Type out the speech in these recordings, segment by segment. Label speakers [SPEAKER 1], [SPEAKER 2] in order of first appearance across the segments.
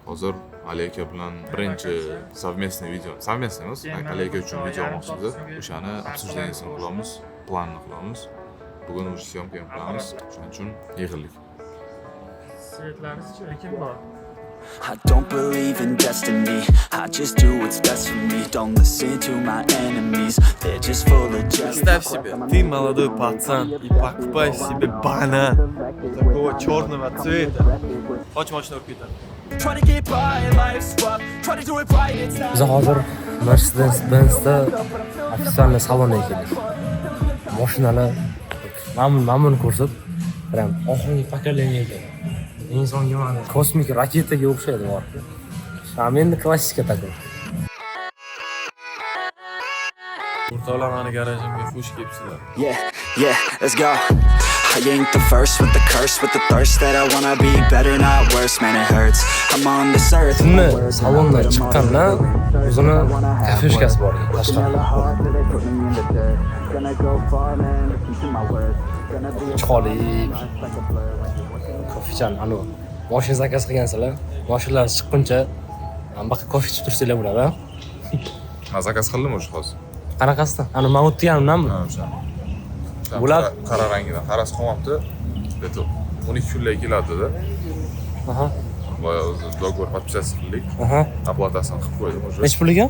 [SPEAKER 1] Hozir Ali aka bilan birinchi совместный video, совместный emas, Ali aka uchun video olmoqchimiz. O'shani обсуждениесini qilamiz, planni qilamiz. Bugun o'sha syomka qilamiz. Shuning uchun yig'ildik.
[SPEAKER 2] Svetlarisiz kim bor?
[SPEAKER 3] I don't believe in destiny. I just do what's best for me. Don't listen to my enemies. They're just full of jealousy.
[SPEAKER 4] Представь себе, ты молодой пацан и покупаешь себе банан такого черного цвета. Хочешь машину купить?
[SPEAKER 3] Try to get by, life's rough. Try to do it right, it's not.
[SPEAKER 5] Biz hozir Mercedes-Benz'da ofitsialniy salonga keldik. Mashinalar mamnun ko'rsat. Прям oxirgi pokoleniya ekan. İnsonga mana kosmik raketaga o'xshaydi bor. Ham endi klassika takom.
[SPEAKER 4] O'rtoqlarning garajimga xush kelibsizlar.
[SPEAKER 3] Yeah, let's go. I ain't the first with the curse, with the thirst that I wanna be better, not worse. Man, it hurts. I'm on this earth.
[SPEAKER 5] Salondan chiqqandan o'zini kafeshkasi bor ekan tashqarida. Chiqolik. Kofechan, anu. Mashina zakaz qilgansizlar. Mashinalar chiqquncha bunaqa kofe ichib tursanglar bo'ladi, ha?
[SPEAKER 1] Men zakaz qildim o'sha hozir.
[SPEAKER 5] Qanaqasidan? Anu men o'tganimdanmi?
[SPEAKER 1] Ha, o'sha.
[SPEAKER 5] Bular
[SPEAKER 1] qora rangidan qarasi qolmabdi. Bitta 12 kunlik keladi-da.
[SPEAKER 5] Aha.
[SPEAKER 1] Boya o'zi dogovor подписаться qildik.
[SPEAKER 5] Aha.
[SPEAKER 1] Оплатасini qilib qo'ydim o'sha.
[SPEAKER 5] Nech puliga?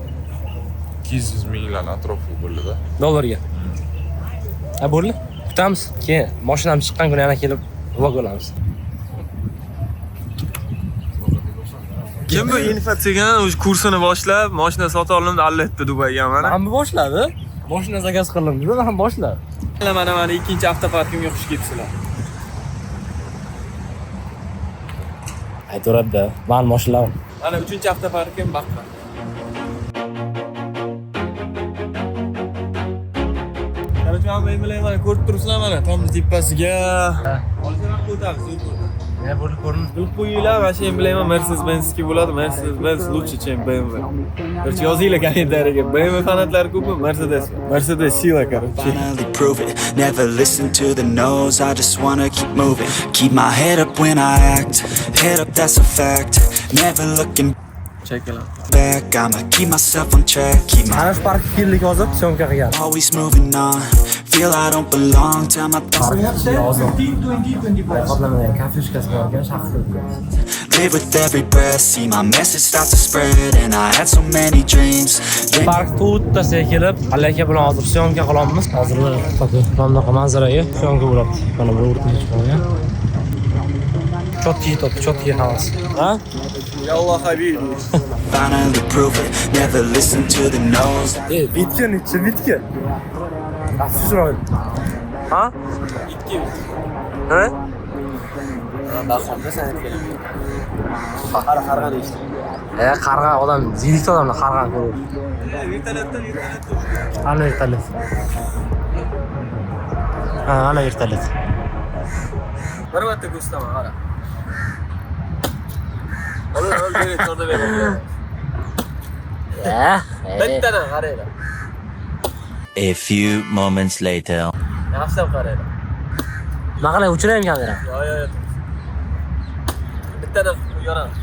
[SPEAKER 1] 200 minglar atrofi bo'ldi-da.
[SPEAKER 5] Dollarga. Ha, bo'ldi. Kutamiz. Keyin mashinam chiqqan kuni yana kelib vlog olamiz.
[SPEAKER 4] Kim bu info-tsegan o'sha kursini boshlab, mashina sota oldim, allatdi Dubayga mana.
[SPEAKER 5] Hamma boshladi. Mashina zakaz qildim, dedi, ham boshladi.
[SPEAKER 4] Mana ikkinchi avtoparkimga xush kelibsizlar.
[SPEAKER 5] Aytaveradi-da. Men mashinalar.
[SPEAKER 4] Mana 3-chi avtoparkim Baqqa. Qarang, men bilan ko'rib turibsizlar mana tomni tepasiga. Hozir ham o'tamiz, o'tamiz.
[SPEAKER 5] Ya bo'ldi ko'rinib.
[SPEAKER 4] Bilib qo'yinglar, mana shu emblemma Mercedes-Benz'ga bo'ladi. Mercedes-Benz лучше, чем BMW. Короче, yozinglar kommentariyaga. BMW fanatlari ko'pmi? Mercedes sila, короче.
[SPEAKER 3] Finally prove it. Never listen to the no's. I just wanna keep moving. Keep my head up when I act. Head up, that's a fact. Never looking
[SPEAKER 4] Chekala.
[SPEAKER 3] back. I'ma keep myself on track. Keep my
[SPEAKER 5] Mana shu parkka keldik hozir, syomka qilgan.
[SPEAKER 3] always moving on. Feel I don't belong. Tell my thoughts.
[SPEAKER 5] Qoplamagan kafeshkasi bor ekan, shaxsiy.
[SPEAKER 3] Live with every breath. See my message start to spread. And I had so many dreams.
[SPEAKER 5] Parkda o'ttasiga kelib, Ali aka bilan hozir syomka qilamiz. Hozir mana bu manzaraga syomka bo'ladi. Mana bu o'rtaga chiqqan. Chotki top, chotki havas. Ha?
[SPEAKER 4] Yalloh habibi.
[SPEAKER 3] Finally prove it. Never listen to the no's.
[SPEAKER 5] Bitgan, bitgan. Afsusroy. Ha? Ha?
[SPEAKER 4] Baxonda sanab kelaman. Qarg'an eshitdim.
[SPEAKER 5] Qarg'a odam, ziylikli odamlar qarg'a ko'radi.
[SPEAKER 4] Vertolyotdan.
[SPEAKER 5] Ana vertolyot. Ha, ana vertolyot.
[SPEAKER 4] Bir marta ko'rsataman, qara. Ol, direktorda beraman. Bittadan qaraylar.
[SPEAKER 3] A few moments later.
[SPEAKER 4] Yaxshilab qaraylar.
[SPEAKER 5] Nima qilay, o'chiraymi kamera?
[SPEAKER 4] Yo. Bittadan yoramiz.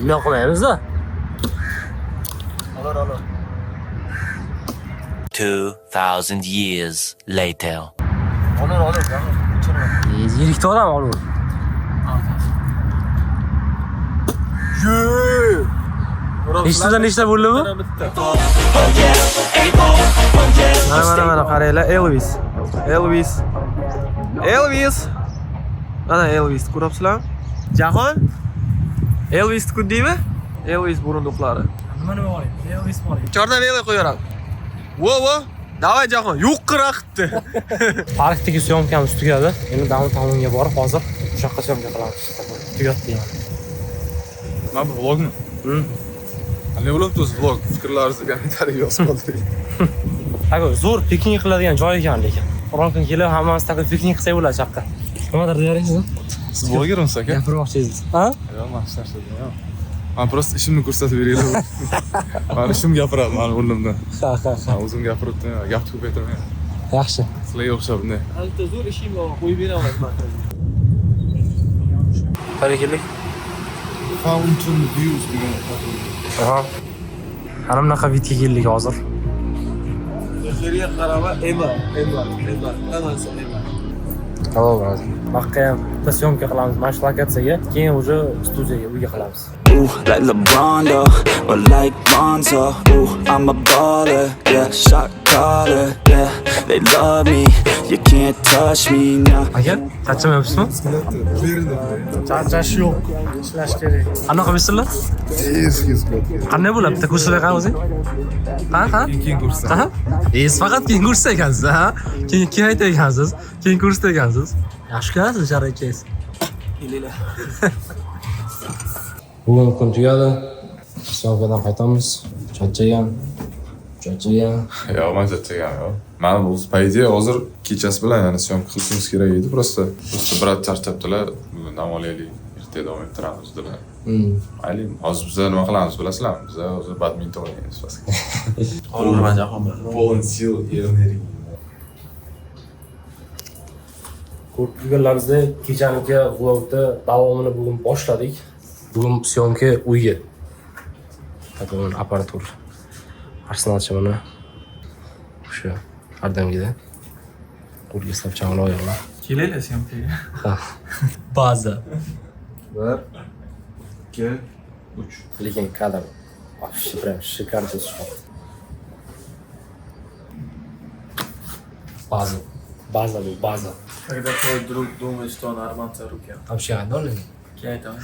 [SPEAKER 5] Nima qilmaymiz-da?
[SPEAKER 4] Olur.
[SPEAKER 3] 2000 years later.
[SPEAKER 4] Olur.
[SPEAKER 5] Ziylikli odam olur. Eshitdan nechta bo'ldimi?
[SPEAKER 4] Mana qaranglar, Elvis. Mana Elvis ko'ryapsizlarmi? Jahon? Elvisni ko'rdingmi? Elvis burunduqlari.
[SPEAKER 5] Nimani bo'layim? Elvis bo'layim.
[SPEAKER 4] Chordan Elvis qo'yaram. Vo. Davay Jahon, yuqqiroq qildi.
[SPEAKER 5] Parkdagi syomkamiz tugadi. Endi downtownga borib hozir o'sha yoqqa syomka qilamiz. Tugatdi.
[SPEAKER 1] Mana bu vlogmi? Qanday bo'libdi o'zi vlog? Fikrlaringizni kommentariyaga yozib qoldiring.
[SPEAKER 5] Ago, zo'r piknik qiladigan joy ekan lekin. Qur'on kun kelib hammamiz taqib piknik qilsak bo'ladi chaqqa. Nimadir deyarsiz?
[SPEAKER 1] Siz vlogermisiz aka?
[SPEAKER 5] Gapirmoqchi edingiz. Ha?
[SPEAKER 1] Yo'q, men hech narsa yo'q. Men просто ishimni ko'rsatib beraylar. Men ishim gapiradi, men o'rnimdan.
[SPEAKER 5] Ha.
[SPEAKER 1] Men o'zim gapiribdim, gapni ko'paytiraman.
[SPEAKER 5] Yaxshi.
[SPEAKER 1] Sizlarga o'xshab bunday.
[SPEAKER 4] Alta zo'r ishim bor, qo'yib beraman.
[SPEAKER 5] Qani keldik.
[SPEAKER 2] Fountain Views degan.
[SPEAKER 5] Aha. Ana bunaqa vidga keldik hozir.
[SPEAKER 4] Yerga qaraba, ema. Hammasi ema.
[SPEAKER 5] Havo biroz. Vaqtga ham bitta syomka qilamiz mana shu lokatsiyaga, keyin уже studiyaga uyga qilamiz.
[SPEAKER 3] Ooh, like LeBron though, or like Lonzo. Ooh, I'm a baller, yeah, shot caller, yeah. They love me, you can't touch me now.
[SPEAKER 5] Aka, charchamayapsizmi?
[SPEAKER 2] Charchash yo'q, ishlash kerak.
[SPEAKER 5] Qanaqa bilasizlar?
[SPEAKER 2] Eski sklat.
[SPEAKER 5] Qanday bo'ladi? Bitta ko'rsatib qani o'zing? Ha?
[SPEAKER 4] Keyin ko'rsa.
[SPEAKER 5] Ha? Siz faqat keyin ko'rsatib ekansiz, ha? Keyin aytib ekansiz, keyin ko'rsatib ekansiz. Yaxshi ko'rasiz sharoitingiz.
[SPEAKER 4] Kelinglar.
[SPEAKER 5] Bugun kun tugadi. Syomkadan qaytamiz. Charchagan.
[SPEAKER 1] Yo'q, men charchagan yo'q. Mana o'zi по идее hozir kechasi bilan yana syomka qilishimiz kerak edi. Просто brat charchabdilar. Bugun dam olaylik. Ertaga davom ettiramiz dedilar. Mayli, hozir biz nima qilamiz bilasizlarmi? Biz hozir badminton o'ynaymiz pastga.
[SPEAKER 4] Olma jahon.
[SPEAKER 1] Полон сил и энергии.
[SPEAKER 5] Ko'rib turganlaringizdek, kechaniki vlogda davomini bugun boshladik. Bugun syomka uyga. Bugun apparatur. Arsenalcha buni. O'sha ardamgida. Qo'lga stavchani oyoqlar.
[SPEAKER 4] Kelinglar syomkaga.
[SPEAKER 5] Ha. Baza.
[SPEAKER 1] 1 2 3.
[SPEAKER 5] Lekin kadr вообще прям шикарно шел. База.
[SPEAKER 4] Когда твой друг думает, что он арманца руки.
[SPEAKER 5] Вообще одолен.
[SPEAKER 4] Keyin aytaman.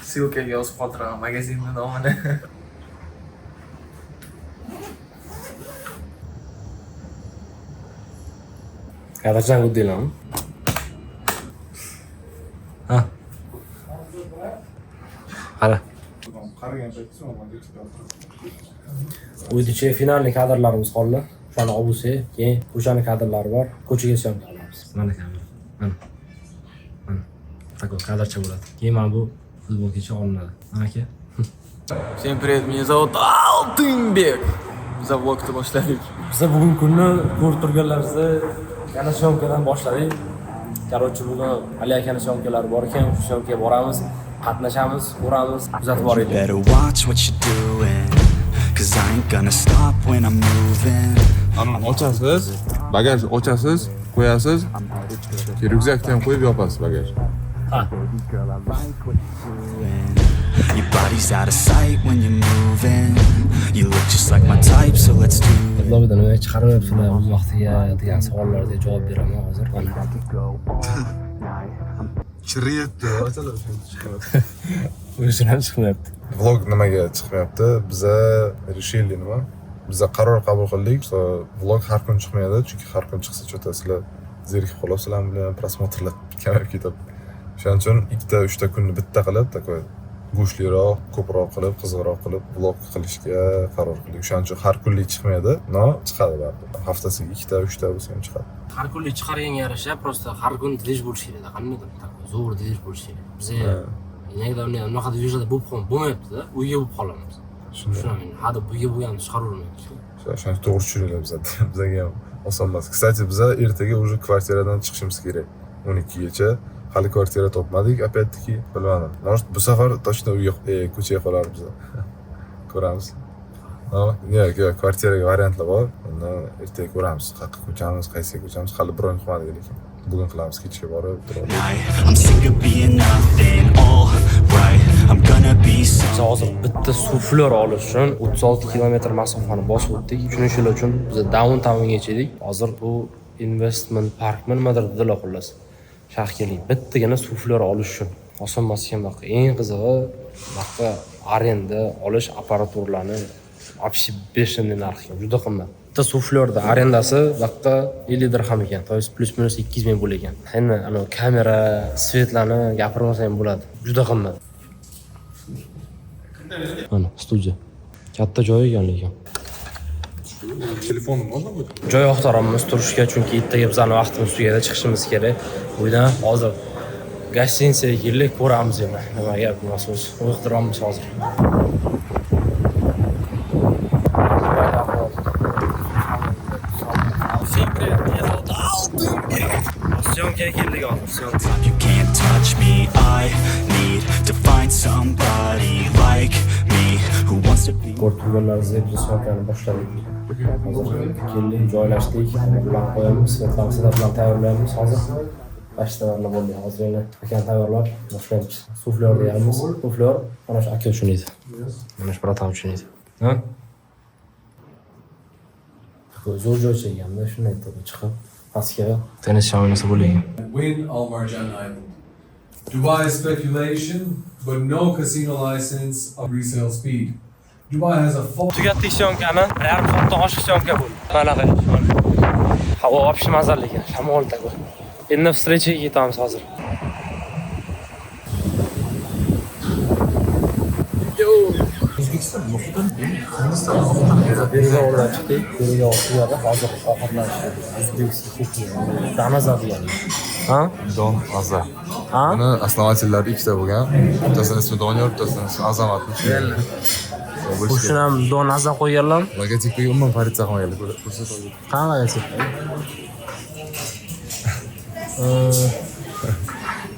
[SPEAKER 4] Ссылка yozib qoltiraman magazinning nomini.
[SPEAKER 5] Kadrchan guddilam. Ha. Qara.
[SPEAKER 2] Qaragan paytda
[SPEAKER 5] Uydicha finalni kadrlarimiz qoldi. O'shani olib bo'lsa, keyin o'shani kadrlari bor. Ko'chaga syomka qilamiz. Mana kamera. Mana. Такой kadrcha bo'ladi. Keyin mana bu futbolkacha olinadi. Mana aka.
[SPEAKER 4] Всем привет, меня зовут Алтынбек. Biz vlogni boshladik.
[SPEAKER 5] Biz bugun kunni ko'rib turganlaringizdek yana syomkadan boshladik. Короче, bugun Ali akaning syomkalari bor ekan, shu syomkaga boramiz, qatnashamiz, ko'ramiz, kuzatib boringlar.
[SPEAKER 3] Better watch what you're doing, 'cause I ain't gonna stop when I'm moving.
[SPEAKER 1] Ani ochasiz, bagaj ochasiz, qo'yasiz. Ryukzakni ham qo'yib yopasiz bagaj.
[SPEAKER 5] Ha.
[SPEAKER 3] Your body's out of sight when you're moving. You look just like my type, so let's do it.
[SPEAKER 5] Lobida nima chiqarmayapsizlar o'z vaqtiga degan savollarga javob beraman hozir. Mana.
[SPEAKER 2] Chiryapti.
[SPEAKER 5] O'zing ham chiqmayapti.
[SPEAKER 2] Vlog nimaga chiqmayapti? Biza решили nima? Biza qaror qabul qildik. Vlog har kun chiqmaydi, chunki har kun chiqsa cho'tasizlar zerikib qolasizlar bilan prosmotrlar kamayib ketadi. Shuning uchun 2-3 kunni bitta qilib, takoy go'shtliroq, ko'proq qilib, qiziqroq qilib vlog qilishga qaror qildik. Shuning uchun har kunlik chiqmaydi, no chiqadi baribir. Haftasiga 2-3 bo'lsa ham chiqadi.
[SPEAKER 5] Har kunlik chiqarganga yarasha просто har kun dej bo'lish kerak, qandaydir такой zo'r dej bo'lish kerak. Biz inakda unaqa dejada bo'lmayapti-da, uyga bo'lib qolamiz. Shunday, hadi uyga bo'lganini chiqaravermaymiz.
[SPEAKER 2] Shuning to'g'ri tushuninglar bizga ham oson emas. Kстати, biz ertaga уже kvartiradan chiqishimiz kerak. 12 gacha. Hali kvartira topmadik, опять-таки, bilmadim. Может, bu safar точно uyga, ko'chaga qolarmiz. Ko'ramiz. Yo'q, kvartiraga variantlar bor. Uni ertaga ko'ramiz. Qayerga ko'chamiz, qaysiga ko'chamiz, hali bron qilmadik lekin. Bugun qilamiz, kechga borib turamiz.
[SPEAKER 3] I'm sick of being nothing, all right. I'm gonna be
[SPEAKER 5] Biz
[SPEAKER 3] something.
[SPEAKER 5] hozir bitta suflyor olish uchun 36 kilometr masofani bosib o'tdik. Shuning uchun biz downtowngacha edik. Hozir bu investment parkmi nimadir dedilar xullas. Shahar keling. Bittagina suflyor olish uchun. Oson emas ekan bunaqa. Eng qizig'i bunaqa arenda olish apparaturlarni вообще beshinli narxga juda qimmat. Bitta suflyorda arendasi bunaqa 50 dirham ekan. To есть plus-minus 200 ming bo'l ekan. Endi ana kamera, svetlarni gapirmasam ham bo'ladi. Juda qimmat. Mana studiya. Katta joy ekan lekin.
[SPEAKER 2] Telefonim bormi?
[SPEAKER 5] Joy yo'qtiramiz turishga, chunki ertaga bizning vaqtimiz tugadi, chiqishimiz kerak. Uydan hozir gostinsiyaga keldik, ko'ramiz yana. Nima gap bo'lsa, yo'qtiramiz hozir. syomkaga keldik hozir, syomka.
[SPEAKER 3] You can't touch me. I need to find somebody like me who wants to be.
[SPEAKER 5] Portugallar zebra syomkani boshladik. Hozir keldik, joylashdik. Plan qo'yamiz, Svetlana bilan tayyorlaymiz hozir. Bashtalarlar bo'ldi. Hozir yana akani tayyorlab boshlaymiz. Suflyor deyamiz. Suflyor mana shu aka uchun edi. Mana shu bratan uchun edi. Ha? Zo'r joy cheganda shuni aytdi chiqib pastga tennis o'ynasa bo'lgan.
[SPEAKER 6] Win Al Marjan Island. Dubai speculation, but no casino license of resale speed. Dubai has a full
[SPEAKER 5] Tugatdik syomkani, yarim soatdan oshiq syomka bo'ldi. Qanaqa? Havo вообще mazali ekan, shamolda bu. Endi встречаga ketamiz hozir. Biriga olib chiqdik, biriga olib hozir ovqatlashdik. O'zbekiston kuchli. Danaza degan. Ha?
[SPEAKER 2] Don Aza.
[SPEAKER 5] Ha?
[SPEAKER 2] Buni основательlar ikkita bo'lgan. Bittasini ismi Doniyor, bittasini ismi Azamat.
[SPEAKER 5] Shuni ham Donaza qo'yganlar.
[SPEAKER 2] Logotipiga umuman politsiya qilmaganlar. Ko'rsatib.
[SPEAKER 5] Qanaqa?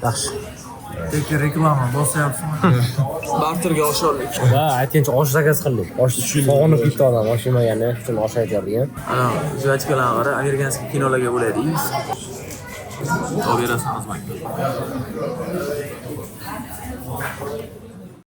[SPEAKER 5] Yaxshi.
[SPEAKER 4] Lekin reklama bosyapsizmi? Barterga osh oldik.
[SPEAKER 5] Va aytgancha osh zakaz qildik. Osh sog'inib ketdi odam, osh yemagani uchun osh aytadigan.
[SPEAKER 4] Ana, juvachkalarni qara, amerikanskiy kinolarga bo'ladi. Olib berasan xizmatga.